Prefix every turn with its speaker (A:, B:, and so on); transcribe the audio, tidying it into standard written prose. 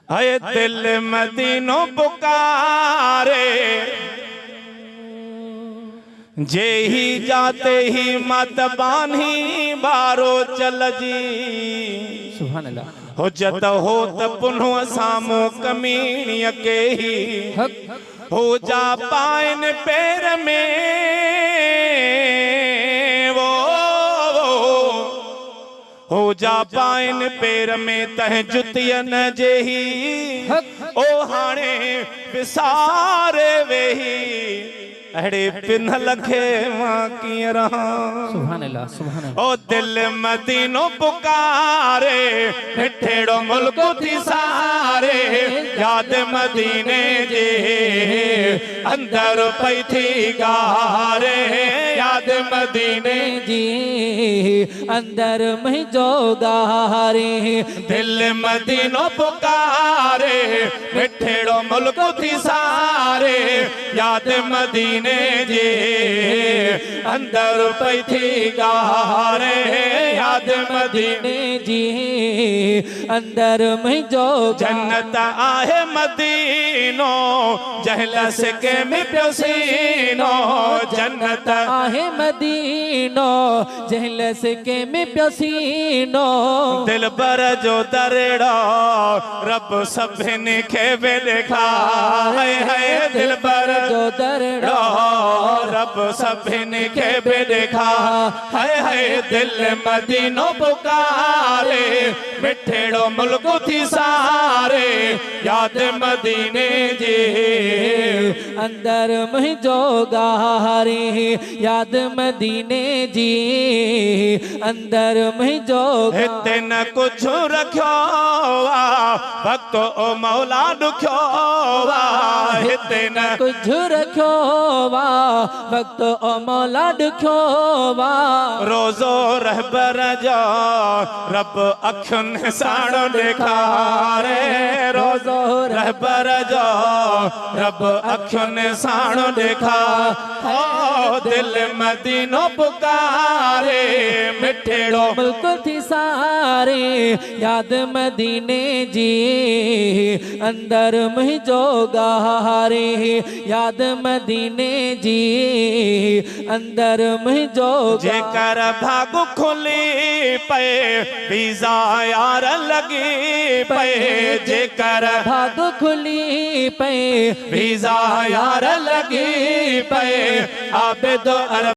A: है दिल मदीनो पुकारे, जे ही जाते ही मत बानी बारो चल जी।
B: सुभान अल्लाह।
A: हो जत हो त पुन्हो सामो कमीणीअ के ही हो जा पाइन पैर में वो हो जा पाइन पैर में तह जुतियन जे ही ओ हाणे विसारे वेही अड़े पिन्हल खे मां कीअं रहां।
B: सुभान अल्लाह सुभान अल्लाह।
A: ओ दिल मदीनो पुकारे, मिठेड़ो मुल्क थी सारे, याद मदीने जे अंदर पई थी गारे, याद मदीने
B: जी अंदर मुंहिंजो गारे।
A: दिल मदीनो पुकारे, मिठेड़ो मुल्क थी सारे, याद मदीने जे अंदर पई थी गारे, याद मदीने
B: जी अंदर मुंहिंजो
A: जन्नत आहे मदीनो, जहलस के में प्योसीनो, जन्नत
B: आहे मदीनो, जहलस के में प्योसीनो।
A: दिल बर जो दरेड़ो रब सभिनी खे बे ॾेखारे, है दिल बर
B: जो दरड़ो
A: रब सभिनी खे बे ॾेखारे, है दिल मदीनो पुकारे, मिठेड़ो मुल्क थी सारे, याद मदीने जे
B: अंदर मुंहिंजो गारे, याद मदीने जी अंदर मुंहिंजो।
A: हिते न कुछ रखियो वा वक्त ओ मौला ॾुखियो वा, हिते न
B: कुछ रखियो वा वक्त ओ मौला ॾुखियो वा।
A: रोज़ो रहबर जो रब अखियुनि साण ॾेखारे, रोज़ो रहबर जो रब अखियुनि साण ॾेखारे, दिल मदीनो पुकारे, मिठेड़ो
B: मुल्क थी सारे, याद मदीने जी अंदर मुंहिंजो गारे, याद मदीने जी अंदर मुंहिंजो।
A: जेकर भाग खुली पे वीज़ा यार लगी पे, जेकर
B: भाग खुली पे
A: वीज़ा यार लगी पे, आबिद अरब